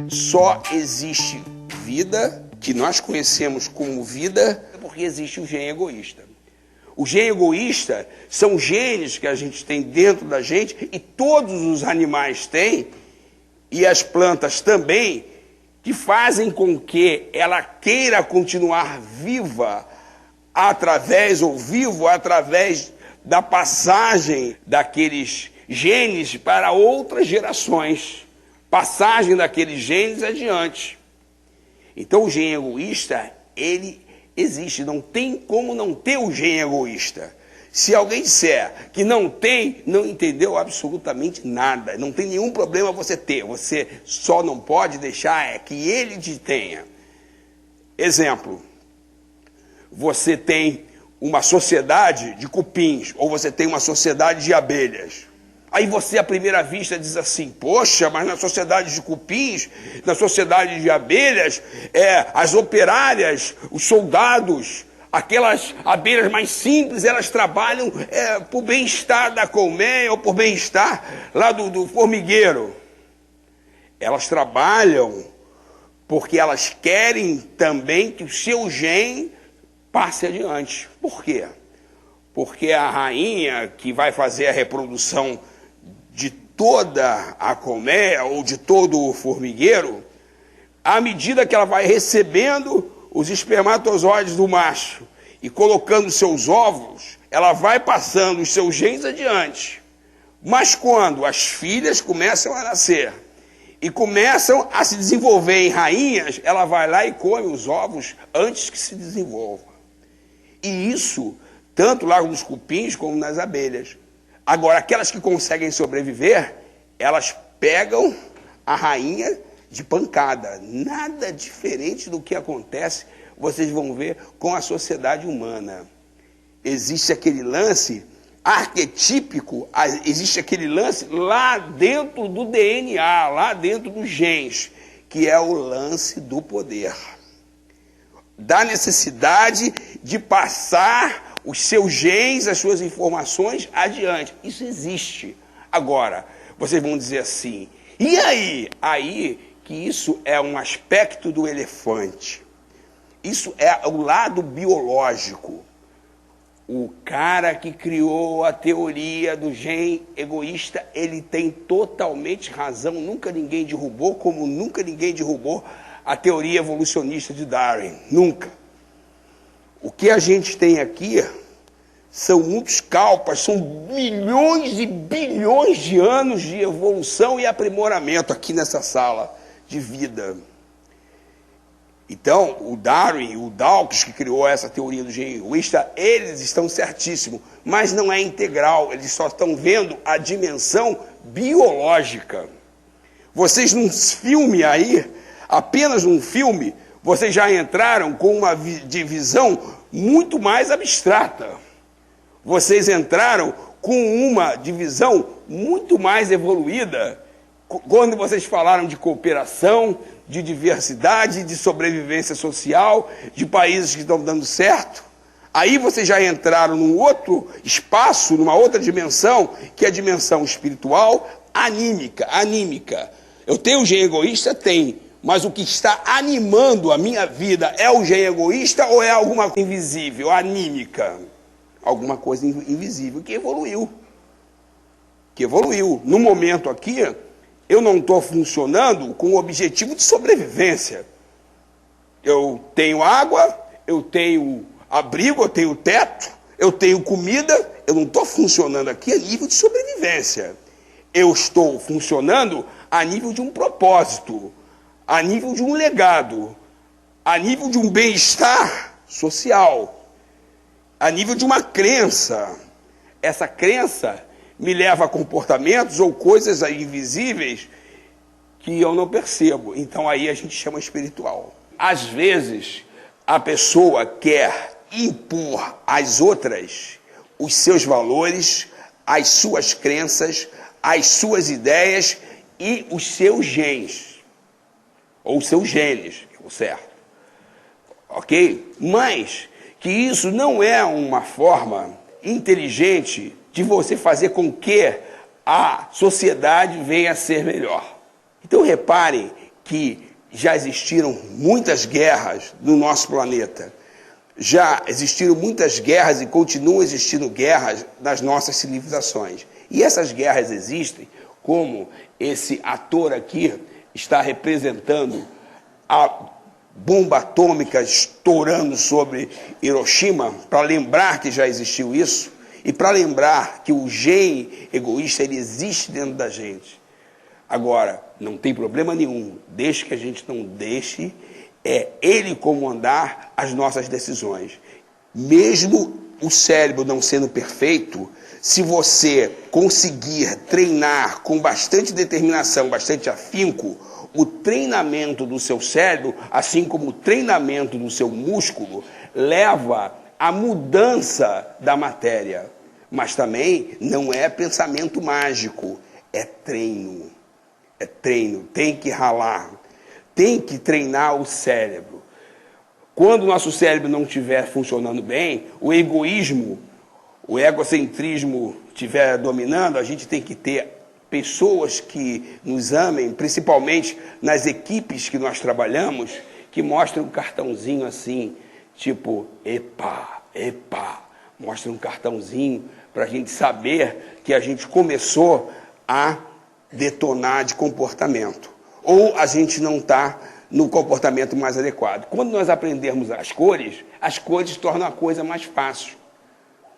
Só existe vida, que nós conhecemos como vida, porque existe o gene egoísta. O gene egoísta são genes que a gente tem dentro da gente, e todos os animais têm, e as plantas também, que fazem com que ela queira continuar viva através da passagem daqueles genes para outras gerações, passagem daqueles genes adiante. Então o gene egoísta, ele existe, não tem como não ter o gene egoísta. Se alguém disser que não tem, não entendeu absolutamente nada, não tem nenhum problema você ter, você só não pode deixar que ele te tenha. Exemplo, você tem uma sociedade de cupins, ou você tem uma sociedade de abelhas. Aí você, à primeira vista, diz assim, poxa, mas na sociedade de cupins, na sociedade de abelhas, as operárias, os soldados, aquelas abelhas mais simples, elas trabalham por bem-estar da colmeia ou por bem-estar lá do formigueiro. Elas trabalham porque elas querem também que o seu gene passe adiante. Por quê? Porque a rainha que vai fazer a reprodução de toda a colmeia ou de todo o formigueiro, à medida que ela vai recebendo os espermatozoides do macho e colocando seus ovos, ela vai passando os seus genes adiante. Mas quando as filhas começam a nascer e começam a se desenvolver em rainhas, ela vai lá e come os ovos antes que se desenvolva. E isso, tanto lá nos cupins como nas abelhas. Agora, aquelas que conseguem sobreviver, elas pegam a rainha de pancada. Nada diferente do que acontece, vocês vão ver, com a sociedade humana. Existe aquele lance arquetípico, existe aquele lance lá dentro do DNA, lá dentro dos genes, que é o lance do poder. Da necessidade de passar os seus genes, as suas informações adiante. Isso existe. Agora, vocês vão dizer assim, e aí? Aí que isso é um aspecto do elefante. Isso é o lado biológico. O cara que criou a teoria do gene egoísta, ele tem totalmente razão. Nunca ninguém derrubou, como nunca ninguém derrubou a teoria evolucionista de Darwin. Nunca. O que a gente tem aqui são muitos cálculos, são milhões e bilhões de anos de evolução e aprimoramento aqui nessa sala de vida. Então, o Darwin e o Dawkins, que criou essa teoria do gene egoísta, eles estão certíssimos, mas não é integral, eles só estão vendo a dimensão biológica. Vocês num filme aí, apenas num filme, vocês já entraram com uma divisão muito mais abstrata. Vocês entraram com uma divisão muito mais evoluída. Quando vocês falaram de cooperação, de diversidade, de sobrevivência social, de países que estão dando certo, aí vocês já entraram num outro espaço, numa outra dimensão, que é a dimensão espiritual, anímica. Eu tenho o gene egoísta? Tem. Mas o que está animando a minha vida é o gene egoísta ou é alguma coisa invisível, anímica? Alguma coisa invisível que evoluiu. No momento aqui, eu não estou funcionando com o objetivo de sobrevivência. Eu tenho água, eu tenho abrigo, eu tenho teto, eu tenho comida, eu não estou funcionando aqui a nível de sobrevivência. Eu estou funcionando a nível de um propósito, a nível de um legado, a nível de um bem-estar social, a nível de uma crença. Essa crença me leva a comportamentos ou coisas invisíveis que eu não percebo. Então aí a gente chama espiritual. Às vezes, a pessoa quer impor às outras os seus valores, as suas crenças, as suas ideias e os seus genes. Ou os seus genes, o certo. Ok? Mas que isso não é uma forma inteligente de você fazer com que a sociedade venha a ser melhor. Então reparem que já existiram muitas guerras no nosso planeta. Já existiram muitas guerras e continuam existindo guerras nas nossas civilizações. E essas guerras existem, como esse ator aqui está representando a bomba atômica estourando sobre Hiroshima, para lembrar que já existiu isso, e para lembrar que o gene egoísta ele existe dentro da gente. Agora, não tem problema nenhum, desde que a gente não deixe ele comandar as nossas decisões. Mesmo o cérebro não sendo perfeito, se você conseguir treinar com bastante determinação, bastante afinco, o treinamento do seu cérebro, assim como o treinamento do seu músculo, leva à mudança da matéria. Mas também não é pensamento mágico, é treino. É treino, tem que ralar, tem que treinar o cérebro. Quando o nosso cérebro não estiver funcionando bem, o egoísmo, o egocentrismo estiver dominando, a gente tem que ter pessoas que nos amem, principalmente nas equipes que nós trabalhamos, que mostram um cartãozinho assim, tipo, epa, epa, mostra um cartãozinho para a gente saber que a gente começou a detonar de comportamento, ou a gente não está no comportamento mais adequado. Quando nós aprendermos as cores tornam a coisa mais fácil.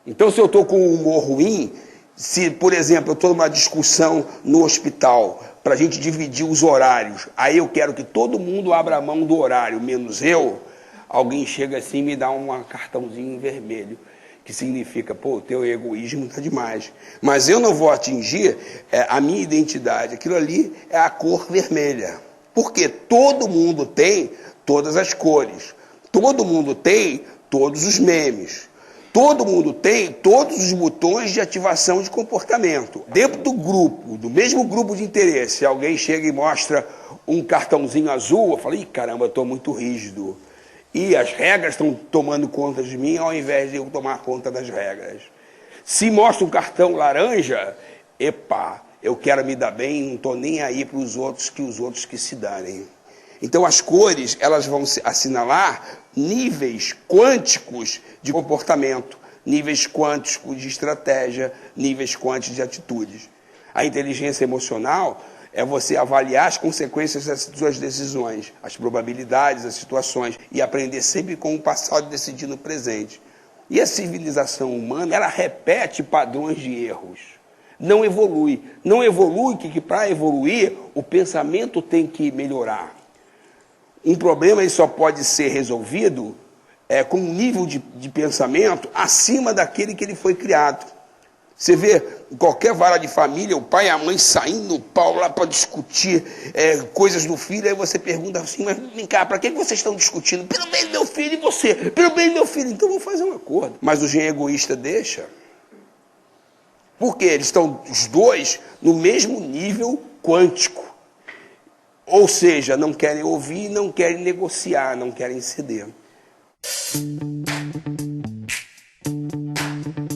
Então, se eu estou com um humor ruim, se, por exemplo, eu estou numa discussão no hospital, para a gente dividir os horários, aí eu quero que todo mundo abra a mão do horário, menos eu, alguém chega assim e me dá um cartãozinho vermelho, que significa, pô, o teu egoísmo está demais. Mas eu não vou atingir a minha identidade. Aquilo ali é a cor vermelha. Porque todo mundo tem todas as cores. Todo mundo tem todos os memes. Todo mundo tem todos os botões de ativação de comportamento. Dentro do grupo, do mesmo grupo de interesse, alguém chega e mostra um cartãozinho azul, eu falo, ih, caramba, eu estou muito rígido. E as regras estão tomando conta de mim ao invés de eu tomar conta das regras. Se mostra um cartão laranja, epa, eu quero me dar bem, não estou nem aí para os outros que se darem. Então as cores elas vão assinalar níveis quânticos de comportamento, níveis quânticos de estratégia, níveis quânticos de atitudes. A inteligência emocional é você avaliar as consequências das suas decisões, as probabilidades, as situações, e aprender sempre com o passado e decidir no presente. E a civilização humana, ela repete padrões de erros. Não evolui. Não evolui que para evoluir, o pensamento tem que melhorar. Um problema ele só pode ser resolvido com um nível de pensamento acima daquele que ele foi criado. Você vê em qualquer vara de família, o pai e a mãe saindo no pau lá para discutir coisas do filho, aí você pergunta assim, mas vem cá, para que vocês estão discutindo? Pelo bem do meu filho e você, pelo bem do meu filho, então vamos fazer um acordo. Mas o gene egoísta deixa. Porque eles estão os dois no mesmo nível quântico. Ou seja, não querem ouvir, não querem negociar, não querem ceder.